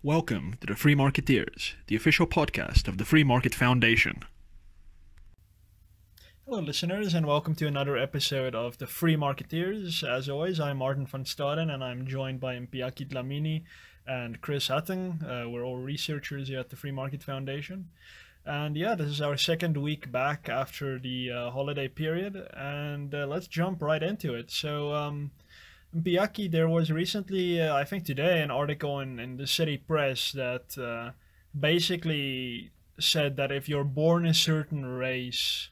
Welcome to the Free Marketeers, the official podcast of the Free Market Foundation. Hello listeners, and welcome to another episode of the Free Marketeers. As always, I'm Martin van Staden, and I'm joined by Mpiyakhe Dhlamini and Chris Hattingh. We're all researchers here at the Free Market Foundation. And yeah, this is our second week back after the holiday period, and let's jump right into it. So, Mpiyakhe, there was recently, I think today, an article in the city press that basically said that if you're born a certain race,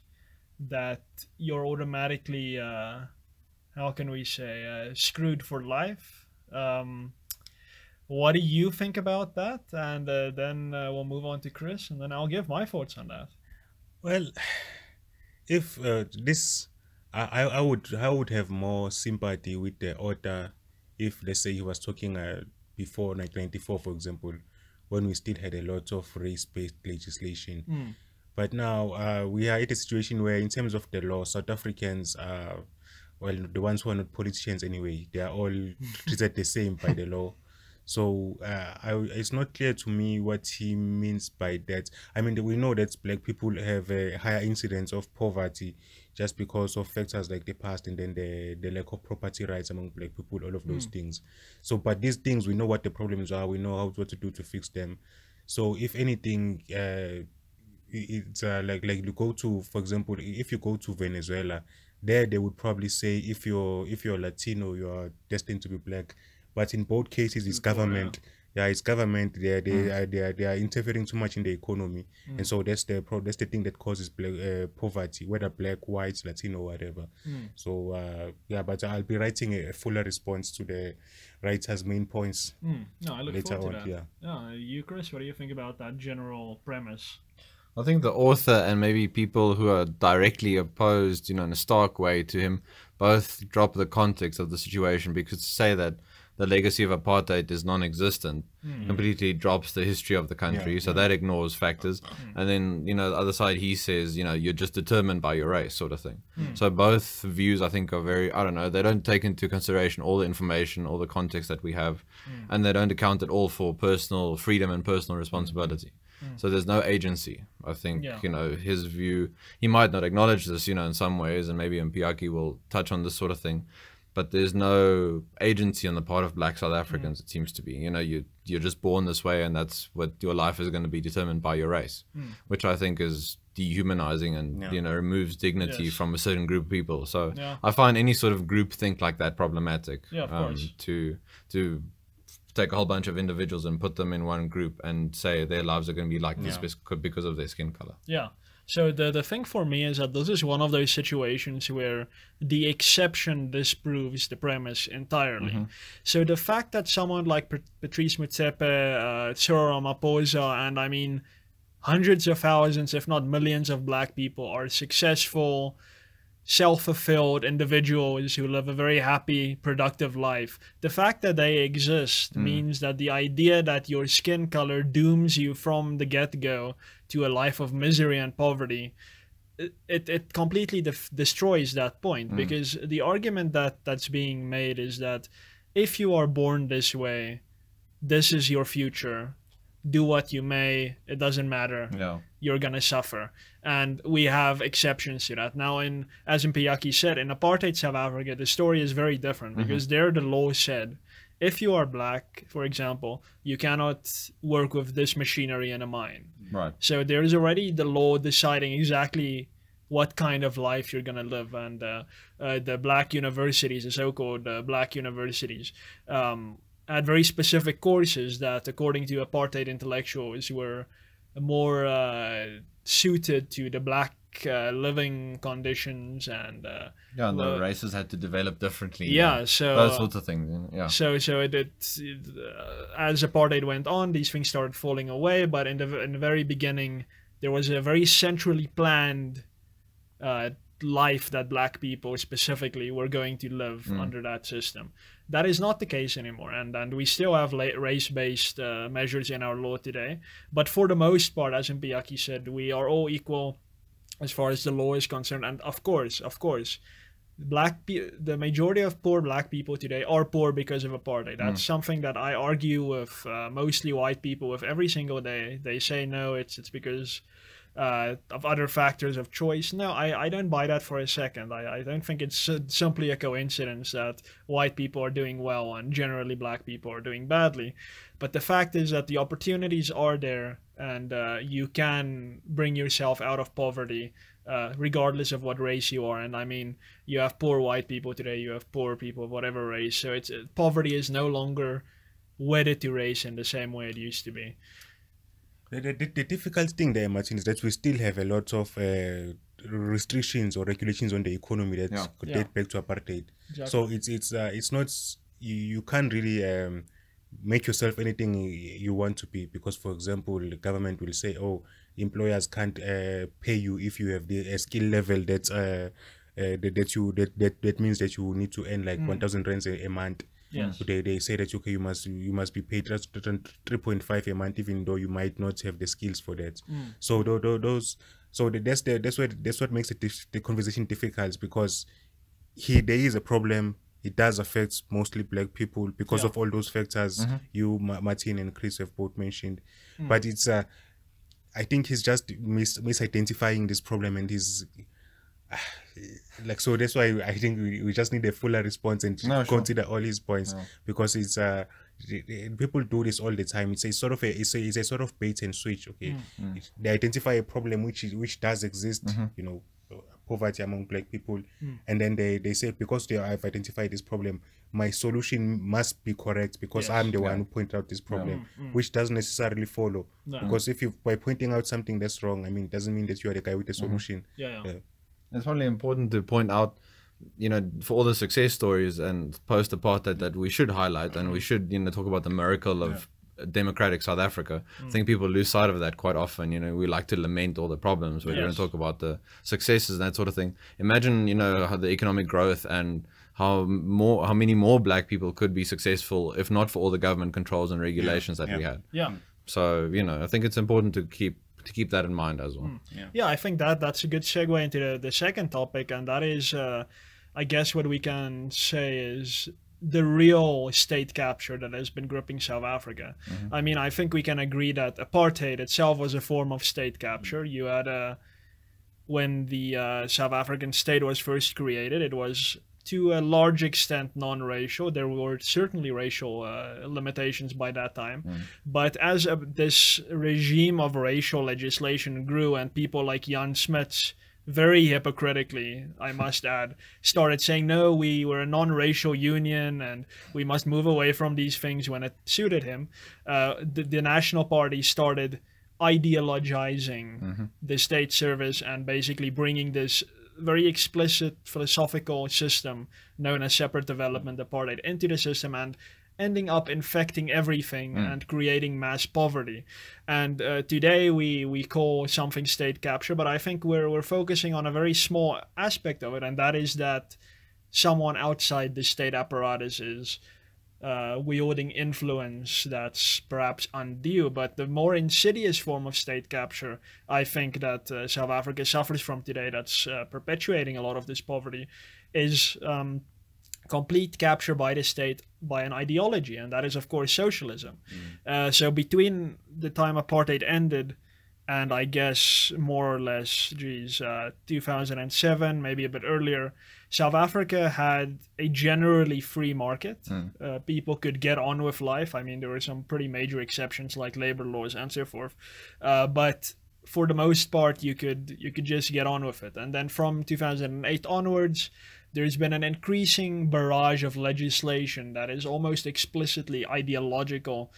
that you're automatically, how can we say, screwed for life. What do you think about that? And then we'll move on to Chris, and then I'll give my thoughts on that. Well, if I would have more sympathy with the author if, let's say, he was talking before 1994, for example, when we still had a lot of race-based legislation. But now we are at a situation where, in terms of the law, South Africans are, well, the ones who are not politicians anyway, they are all treated the same by the law. So it's not clear to me what he means by that. I mean, we know that black people have a higher incidence of poverty just because of factors like the past and then the lack of property rights among black people, all of those things. So, but these things, we know what the problems are, we know what to do to fix them. So if anything, it's like you go to, for example, if you go to Venezuela, there they would probably say if you're Latino, you are destined to be black. But in both cases, it's government. Yeah, it's government. They are interfering too much in the economy, and so that's the thing that causes poverty, whether black, white, Latino, whatever. So yeah, but I'll be writing a fuller response to the writer's main points. No, I look later forward to on. that. Yeah, you, Chris, what do you think about that general premise? I think the author and maybe people who are directly opposed, in a stark way to him, both drop the context of the situation, because to say that the legacy of apartheid is non-existent completely drops the history of the country. So that ignores factors. And then, the other side, he says, you're just determined by your race, sort of thing. So both views, I think, are very, I don't know, they don't take into consideration all the information, all the context that we have, and they don't account at all for personal freedom and personal responsibility. So there's no agency. I think, his view, he might not acknowledge this, in some ways, and maybe Mpiyakhe will touch on this sort of thing. But there's no agency on the part of black South Africans, it seems to be. You're just born this way, and that's what your life is going to be determined by your race, which I think is dehumanizing and, removes dignity from a certain group of people. So I find any sort of group think like that problematic. Yeah, of course. To take a whole bunch of individuals and put them in one group and say their lives are going to be like this because of their skin color. Yeah. So the thing for me is that this is one of those situations where the exception disproves the premise entirely. So the fact that someone like Patrice Motsepe, Cyril Ramaphosa, and I mean hundreds of thousands, if not millions of black people are successful, self-fulfilled individuals who live a very happy, productive life. The fact that they exist means that the idea that your skin color dooms you from the get-go to a life of misery and poverty, it completely destroys that point. Because the argument that's being made is that if you are born this way, this is your future. Do what you may, it doesn't matter. You're gonna suffer. And we have exceptions to that. Now, as Mpiyakhe said, in apartheid South Africa, the story is very different, because there the law said, if you are black, for example, you cannot work with this machinery in a mine. Right. So there's already the law deciding exactly what kind of life you're gonna live. And the black universities, the so-called black universities, had very specific courses that, according to apartheid intellectuals, were more suited to the black living conditions, and and the races had to develop differently. So those sorts of things. So as apartheid went on, these things started falling away. But in the very beginning, there was a very centrally planned life that black people specifically were going to live under that system. That is not the case anymore, and we still have race-based measures in our law today. But for the most part, as Mpiyakhe said, we are all equal as far as the law is concerned. And of course, the majority of poor black people today are poor because of apartheid. That's something that I argue with mostly white people with every single day. They say no, it's because of other factors of choice. No, I don't buy that for a second. I don't think it's simply a coincidence that white people are doing well and generally black people are doing badly. But the fact is that the opportunities are there, and you can bring yourself out of poverty regardless of what race you are. And I mean, you have poor white people today, you have poor people of whatever race. So it's poverty is no longer wedded to race in the same way it used to be. The difficult thing there, Martin, is that we still have a lot of restrictions or regulations on the economy that date back to apartheid. Exactly. So it's not, you can't really make yourself anything you want to be, because, for example, the government will say, oh, employers can't pay you if you have the skill level that means that you need to earn like 1,000 rands a month. Yes. So they say that okay, you must be paid just 3.5 a month, even though you might not have the skills for that. So that's what makes the conversation difficult, because there is a problem. It does affect mostly black people because of all those factors you, Martin and Chris, have both mentioned. But it's I think he's just misidentifying this problem, and he's like, so that's why I think we just need a fuller response and consider all his points, because it's people do this all the time. It's a sort of it's a sort of bait and switch. Okay, they identify a problem which does exist, you know, poverty among black people, and then they say, because I've identified this problem, my solution must be correct because I'm the one who pointed out this problem, which doesn't necessarily follow. Because if you, by pointing out something that's wrong, I mean, doesn't mean that you are the guy with the solution. It's probably important to point out, you know, for all the success stories and post-apartheid that we should highlight, and we should, you know, talk about the miracle of democratic South Africa. I think people lose sight of that quite often. You know, we like to lament all the problems, we don't talk about the successes and that sort of thing. Imagine, you know, how the economic growth and how many more black people could be successful if not for all the government controls and regulations that we had. So, you know, I think it's important to keep that in mind as well. I think that's a good segue into the second topic, and that is I guess what we can say is the real state capture that has been gripping South Africa. I mean, I think we can agree that apartheid itself was a form of state capture. You had when the South African state was first created, it was to a large extent non-racial. There were certainly racial limitations by that time. But as this regime of racial legislation grew, and people like Jan Smuts, very hypocritically, I must add, started saying, no, we were a non-racial union and we must move away from these things when it suited him, the National Party started ideologizing the state service and basically bringing this very explicit philosophical system known as separate development apartheid into the system, and ending up infecting everything and creating mass poverty. And today we call something state capture, but I think we're focusing on a very small aspect of it, and that is that someone outside the state apparatus is wielding influence that's perhaps undue. But the more insidious form of state capture, I think, that South Africa suffers from today, that's perpetuating a lot of this poverty, is complete capture by the state by an ideology, and that is, of course, socialism. So between the time apartheid ended and I guess more or less 2007, maybe a bit earlier, South Africa had a generally free market. People could get on with life. I mean, there were some pretty major exceptions like labor laws and so forth, but for the most part you could just get on with it. And then from 2008 onwards, there's been an increasing barrage of legislation that is almost explicitly ideological.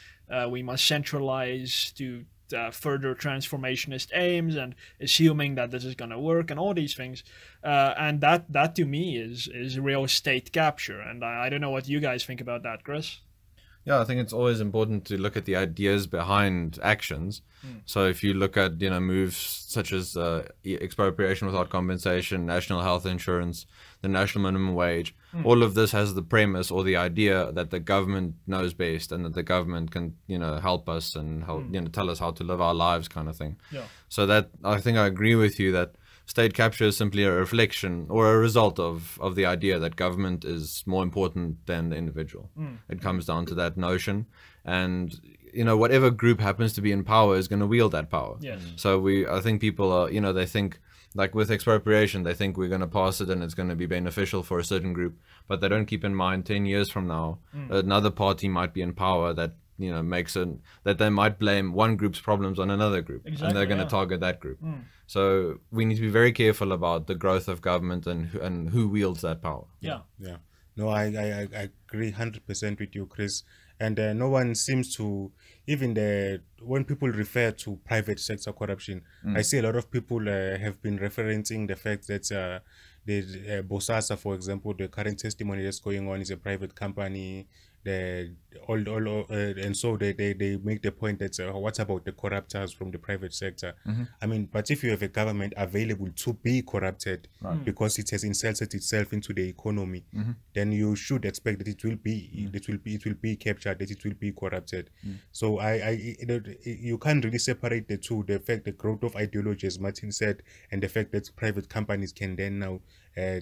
We must centralize to further transformationist aims, and assuming that this is going to work, and all these things, and that to me is real state capture. And I don't know what you guys think about that, Chris. Yeah, I think it's always important to look at the ideas behind actions. So if you look at, you know, moves such as expropriation without compensation, national health insurance, the national minimum wage, all of this has the premise or the idea that the government knows best, and that the government can, you know, help us and help, you know, tell us how to live our lives, kind of thing. So that, I think I agree with you that state capture is simply a reflection or a result of the idea that government is more important than the individual. It comes down to that notion, and whatever group happens to be in power is going to wield that power. Yes. So I think people are, they think, like with expropriation, they think we're going to pass it and it's going to be beneficial for a certain group, but they don't keep in mind 10 years from now, another party might be in power that makes it that they might blame one group's problems on another group, and they're going to target that group. So we need to be very careful about the growth of government and who wields that power. Yeah. No, I agree 100% with you, Chris. And no one seems to, even when people refer to private sector corruption, I see a lot of people have been referencing the fact that the Bosasa, for example, the current testimony that's going on is a private company. And so they make the point that what about the corruptors from the private sector? I mean, but if you have a government available to be corrupted because it has inserted itself into the economy, then you should expect that it will be captured, that it will be corrupted. So you can't really separate the two: the fact the growth of ideology, as Martin said, and the fact that private companies can then now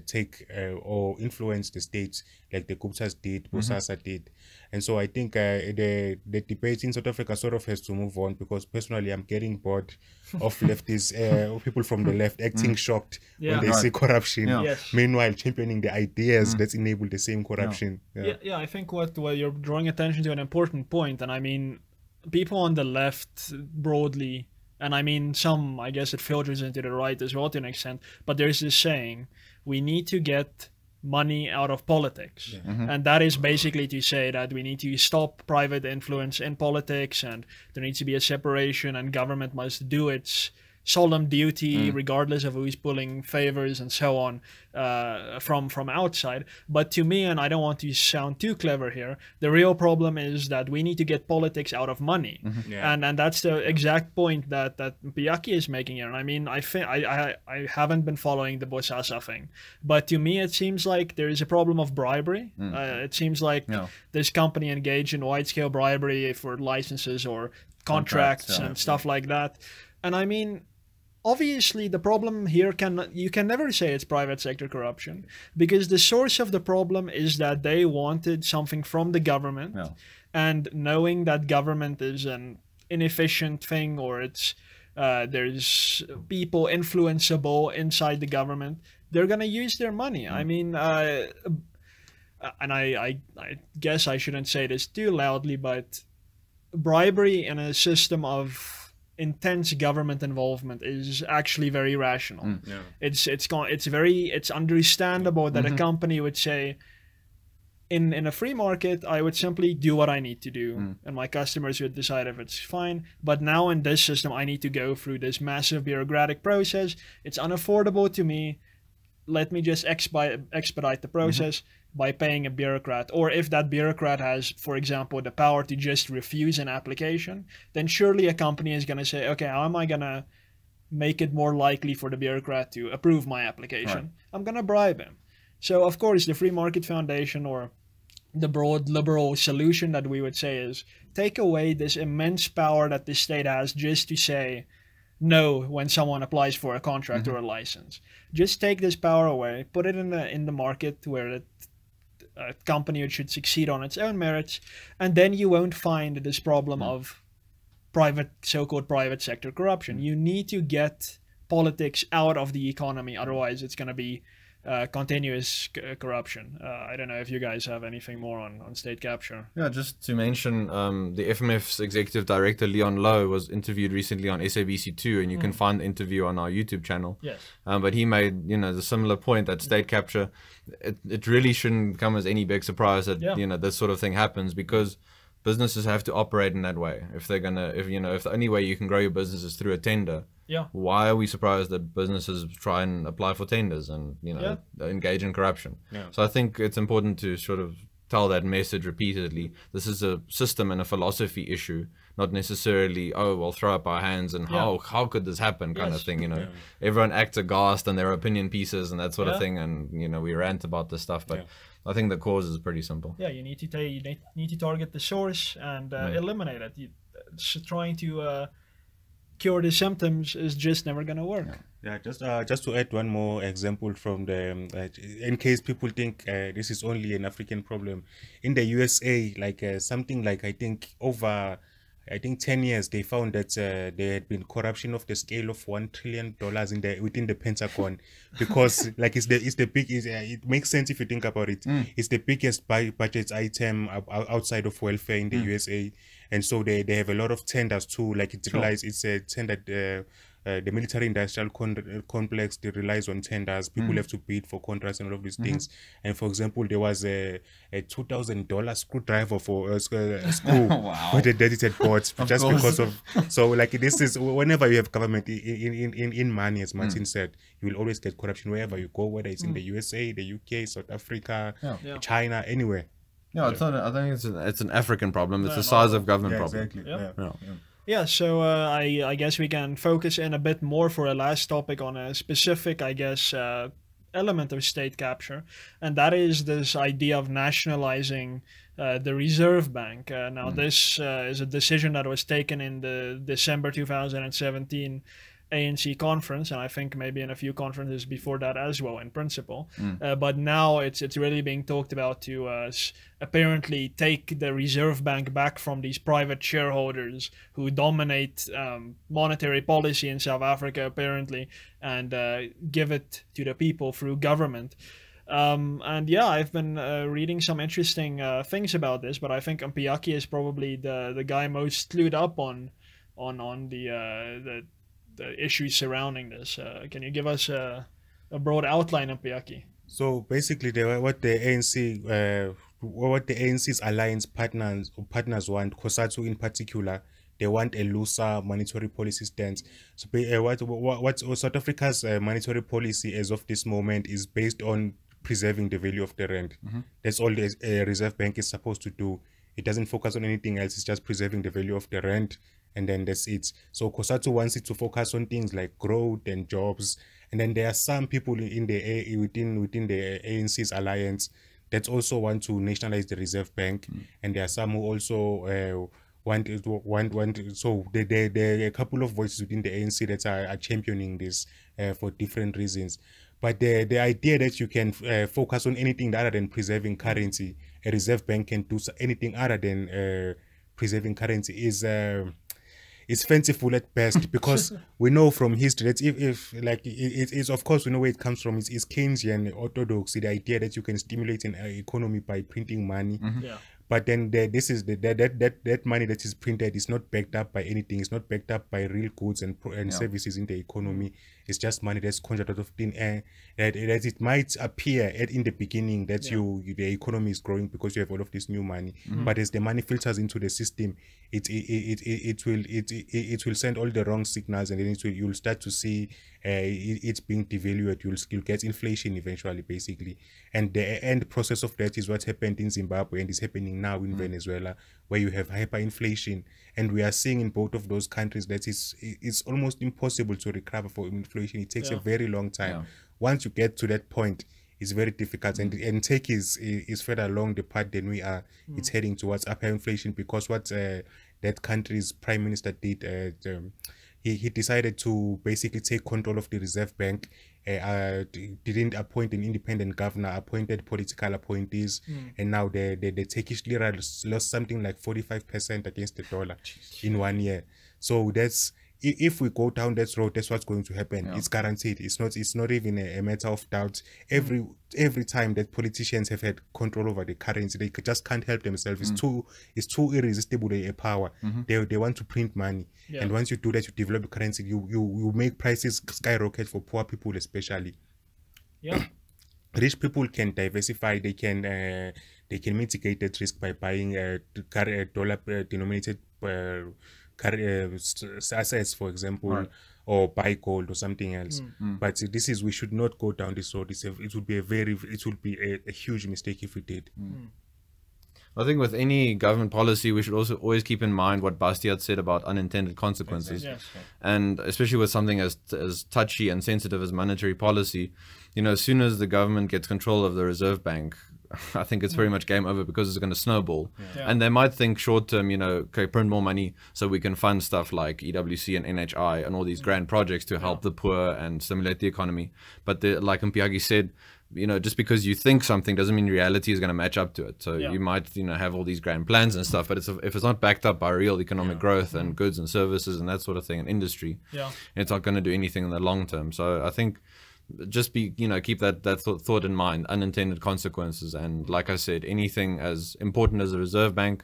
take or influence the states like the Guptas did, Bosasa did. And so I think the debate in South Africa sort of has to move on, because personally I'm getting bored of leftists, people from the left acting shocked when they see corruption, meanwhile championing the ideas that enable the same corruption. Yeah, I think what you're drawing attention to an important point, and I mean, people on the left broadly, and I mean some, I guess it filters into the right as well to an extent, but there's this saying, we need to get money out of politics. And that is basically to say that we need to stop private influence in politics, and there needs to be a separation, and government must do its solemn duty regardless of who's pulling favors and so on from outside. But to me, and I don't want to sound too clever here, the real problem is that we need to get politics out of money. And that's the exact point that Mpiyakhe is making here. And I mean, I haven't been following the Bosasa thing, but to me it seems like there is a problem of bribery. It seems like this company engaged in wide-scale bribery for licenses or contracts and stuff like that. And I mean, obviously the problem here you can never say it's private sector corruption, because the source of the problem is that they wanted something from the government, and knowing that government is an inefficient thing, or it's there's people influenceable inside the government, they're gonna use their money. I mean, and I guess I shouldn't say this too loudly, but bribery in a system of intense government involvement is actually very rational. It's understandable that a company would say, in a free market, I would simply do what I need to do, and my customers would decide if it's fine. But now in this system, I need to go through this massive bureaucratic process. It's unaffordable to me. Let me just expedite the process by paying a bureaucrat. Or if that bureaucrat has, for example, the power to just refuse an application, then surely a company is going to say, okay, how am I going to make it more likely for the bureaucrat to approve my application? I'm going to bribe him. So, of course, the Free Market Foundation, or the broad liberal solution that we would say, is take away this immense power that the state has just to say no when someone applies for a contract or a license. Just take this power away, put it in the market where a company should succeed on its own merits, and then you won't find this problem of so-called private sector corruption. You need to get politics out of the economy, otherwise it's going to be continuous corruption. I don't know if you guys have anything more on state capture. Yeah, just to mention, the FMF's executive director Leon Lowe was interviewed recently on SABC2, and you can find the interview on our YouTube channel. Yes. But he made, the similar point that state capture, it really shouldn't come as any big surprise that this sort of thing happens, because businesses have to operate in that way. If they're gonna, if the only way you can grow your business is through a tender, why are we surprised that businesses try and apply for tenders and engage in corruption? So I think it's important to sort of tell that message repeatedly. This is a system and a philosophy issue, not necessarily, oh, we'll throw up our hands and how could this happen kind of thing. Everyone acts aghast and their opinion pieces and that sort of thing, and we rant about this stuff, but I think the cause is pretty simple. Yeah, you need to target the source and eliminate it. It's trying to cure the symptoms is just never going to work. Yeah, just to add one more example from the, in case people think this is only an African problem. In the USA, like something like I think 10 years, they found that there had been corruption of the scale of $1 trillion within the Pentagon, because like it makes sense if you think about it. It's the biggest budget item outside of welfare in the USA, and so they have a lot of tenders too. Like it relies, it's a tender. The military-industrial complex, they relies on tenders. People have to bid for contracts and all of these things. And for example, there was a $2,000 screwdriver for a school for the dedicated boards, just because of. So like this is whenever you have government in money, as Martin said, you will always get corruption wherever you go, whether it's in the USA, the UK, South Africa, China, anywhere. Yeah, it's not. I think it's an African problem. It's the size of government problem. Exactly. Yeah, so I guess we can focus in a bit more for a last topic on a specific, I guess, element of state capture, and that is this idea of nationalizing the Reserve Bank. Now, this is a decision that was taken in the December 2017 ANC conference, and I think maybe in a few conferences before that as well, in principle. But now it's really being talked about to apparently take the Reserve Bank back from these private shareholders who dominate monetary policy in South Africa, apparently, and give it to the people through government. And yeah, I've been reading some interesting things about this, but I think Mpiyakhe is probably the guy most clued up on the issues surrounding this. Can you give us a broad outline of Mpiyakhe? So basically, what the ANC's alliance partners want, COSATU in particular, they want a looser monetary policy stance. So what South Africa's monetary policy as of this moment is based on preserving the value of the rand. That's all the Reserve Bank is supposed to do. It doesn't focus on anything else. It's just preserving the value of the rand, and then that's it. So COSATU wants it to focus on things like growth and jobs. And then there are some people within the ANC's alliance that also want to nationalize the Reserve Bank, and there are some who also want. So there are a couple of voices within the ANC that are championing this for different reasons. But the idea that you can focus on anything other than preserving currency, a Reserve Bank can do anything other than preserving currency, is fanciful at best, because we know from history that if it's of course we know where it comes from. It's Keynesian orthodoxy, the idea that you can stimulate an economy by printing money. But then that money that is printed is not backed up by anything. It's not backed up by real goods and services in the economy. It's just money that's conjured out of thin air. That it might appear in the beginning that the economy is growing because you have all of this new money. But as the money filters into the system, it will send all the wrong signals, and then you'll start to see it's being devalued. You'll get inflation eventually, basically. And the end process of that is what happened in Zimbabwe and is happening now in Venezuela, where you have hyperinflation. And we are seeing in both of those countries that it's almost impossible to recover from inflation. It takes a very long time. Once you get to that point, it's very difficult. And Turkey is further along the path than we are. It's heading towards hyperinflation, because what that country's prime minister did, he decided to basically take control of the Reserve Bank. Didn't appoint an independent governor, appointed political appointees, and now the Turkish lira lost something like 45% against the dollar in 1 year. So that's, if we go down that road, that's what's going to happen. It's guaranteed. It's not even a matter of doubt. Every time that politicians have had control over the currency, they just can't help themselves. It's too irresistible, a power. They want to print money, and once you do that, you develop currency. You make prices skyrocket for poor people, especially. Rich people can diversify. They can mitigate that risk by buying dollar denominated assets, for example, or buy gold or something else. But we should not go down this road. It would be a huge mistake if we did. I think with any government policy, we should also always keep in mind what Bastiat said about unintended consequences. And especially with something as touchy and sensitive as monetary policy, as soon as the government gets control of the Reserve Bank, I think it's very much game over because it's going to snowball. Yeah. And they might think short term, you know, okay, print more money so we can fund stuff like EWC and NHI and all these grand projects to help the poor and stimulate the economy. But like Mpiyakhe said, you know, just because you think something doesn't mean reality is going to match up to it. So you might, you know, have all these grand plans and stuff, but if it's not backed up by real economic growth and goods and services and that sort of thing and industry, it's not going to do anything in the long term. So I think just keep that thought in mind, unintended consequences. And like I said, anything as important as a reserve bank,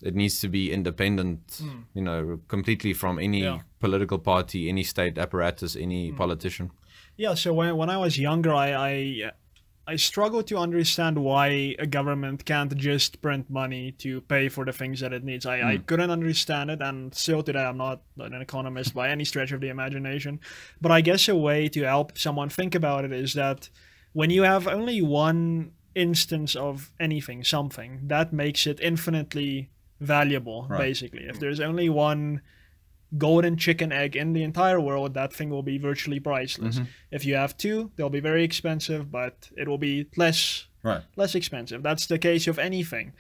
it needs to be independent, you know, completely from any political party, any state apparatus, any politician. Yeah, so when I was younger, I struggled to understand why a government can't just print money to pay for the things that it needs. I couldn't understand it, and still today I'm not an economist by any stretch of the imagination. But I guess a way to help someone think about it is that when you have only one instance of anything, something, that makes it infinitely valuable, basically. If there's only one golden chicken egg in the entire world, that thing will be virtually priceless. If you have two, they'll be very expensive, but it will be less expensive. That's the case of anything.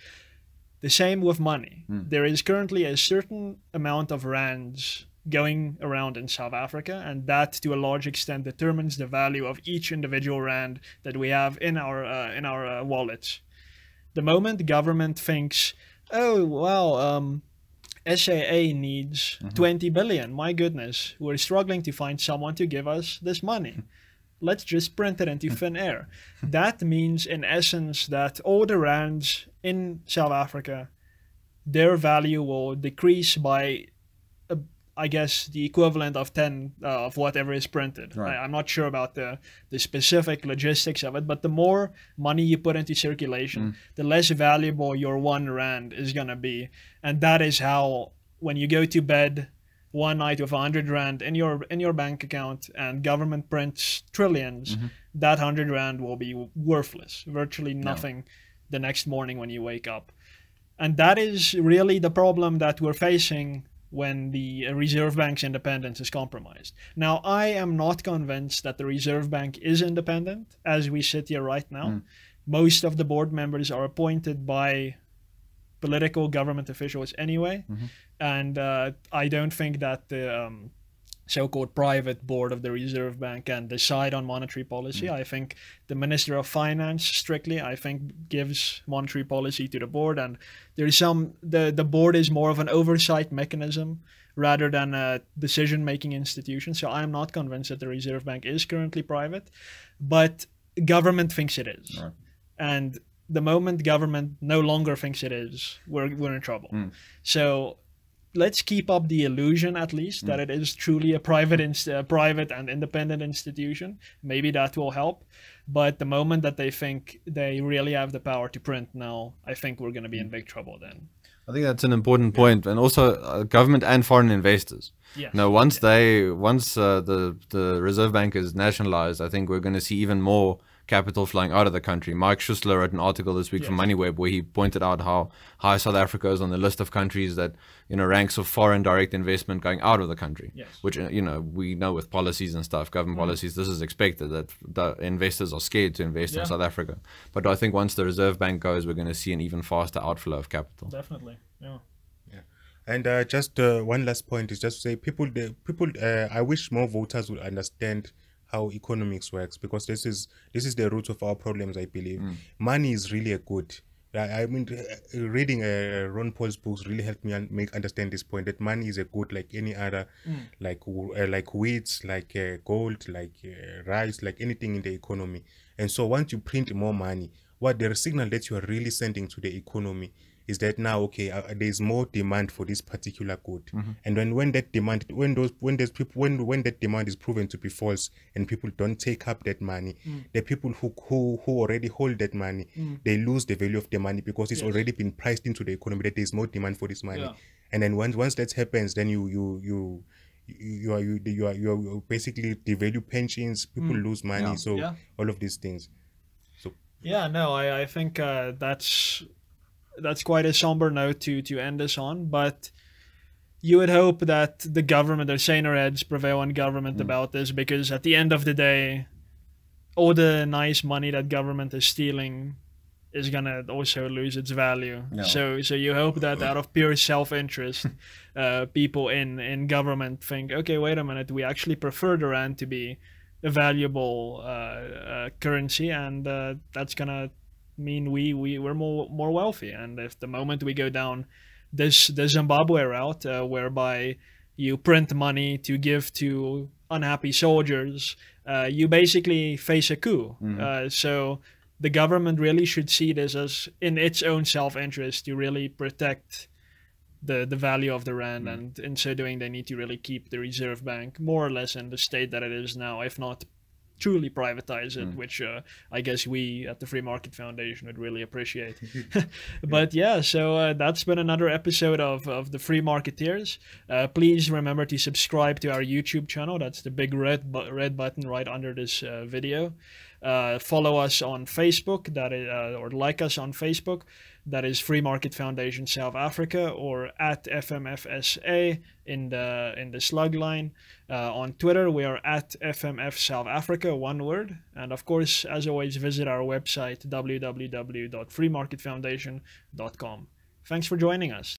The same with money. There is currently a certain amount of rands going around in South Africa, and that to a large extent determines the value of each individual rand that we have in our wallets. The moment the government thinks, oh well, SAA needs 20 billion. My goodness, we're struggling to find someone to give us this money. Let's just print it into thin air. That means, in essence, that all the rands in South Africa, their value will decrease by, I guess, the equivalent of 10 of whatever is printed. I'm not sure about the specific logistics of it, but the more money you put into circulation, the less valuable your 1 rand is going to be. And that is how, when you go to bed one night with 100 rand in your bank account and government prints trillions, that 100 rand will be worthless, virtually nothing the next morning when you wake up. And that is really the problem that we're facing when the Reserve Bank's independence is compromised. Now, I am not convinced that the Reserve Bank is independent as we sit here right now. Most of the board members are appointed by political government officials anyway. And I don't think that the so-called private board of the Reserve Bank can decide on monetary policy. I think the Minister of Finance strictly, I think, gives monetary policy to the board, and there's the board is more of an oversight mechanism rather than a decision-making institution. So I'm not convinced that the Reserve Bank is currently private, but government thinks it is. And the moment government no longer thinks it is, we're in trouble. So let's keep up the illusion, at least, that it is truly a private and independent institution. Maybe that will help. But the moment that they think they really have the power to print now, I think we're going to be in big trouble then. I think that's an important point. And also government and foreign investors. Now, once the Reserve Bank is nationalized, I think we're going to see even more capital flying out of the country. Mike Schussler wrote an article this week from MoneyWeb where he pointed out how high South Africa is on the list of countries that, you know, ranks of foreign direct investment going out of the country, which, you know, we know with policies and stuff, government policies, this is expected, that the investors are scared to invest in South Africa. But I think once the Reserve Bank goes, we're going to see an even faster outflow of capital. Definitely, And just one last point is just to say, I wish more voters would understand how economics works, because this is the root of our problems, I believe. Money is really a good. I mean, reading Ron Paul's books really helped me understand this point, that money is a good like any other, like wheat, like gold, like rice, like anything in the economy. And so once you print more money, what the signal that you are really sending to the economy is that now, okay, there's more demand for this particular good, and when that demand is proven to be false, and people don't take up that money, the people who already hold that money, they lose the value of the money because it's already been priced into the economy that there's more demand for this money, and then once that happens, then you basically devalue pensions, people lose money, so all of these things. So I think that's quite a somber note to end this on, but you would hope that the government, the saner heads prevail in government about this, because at the end of the day, all the nice money that government is stealing is gonna also lose its value. No. So you hope that out of pure self-interest, people in government think, okay, wait a minute, we actually prefer the rand to be a valuable currency, and that's gonna mean we're more wealthy. And if the moment we go down the Zimbabwe route, whereby you print money to give to unhappy soldiers, you basically face a coup. So the government really should see this as in its own self-interest to really protect the value of the rand, and in so doing they need to really keep the Reserve Bank more or less in the state that it is now, if not truly privatize it, which I guess we at the Free Market Foundation would really appreciate. But yeah, so that's been another episode of the Free Marketeers. Please remember to subscribe to our YouTube channel. That's the big red button right under this video. Follow us on Facebook, that is, or like us on Facebook. That is Free Market Foundation South Africa, or at FMFSA in the slug line. On Twitter, we are at FMF South Africa, one word. And of course, as always, visit our website, www.freemarketfoundation.com. Thanks for joining us.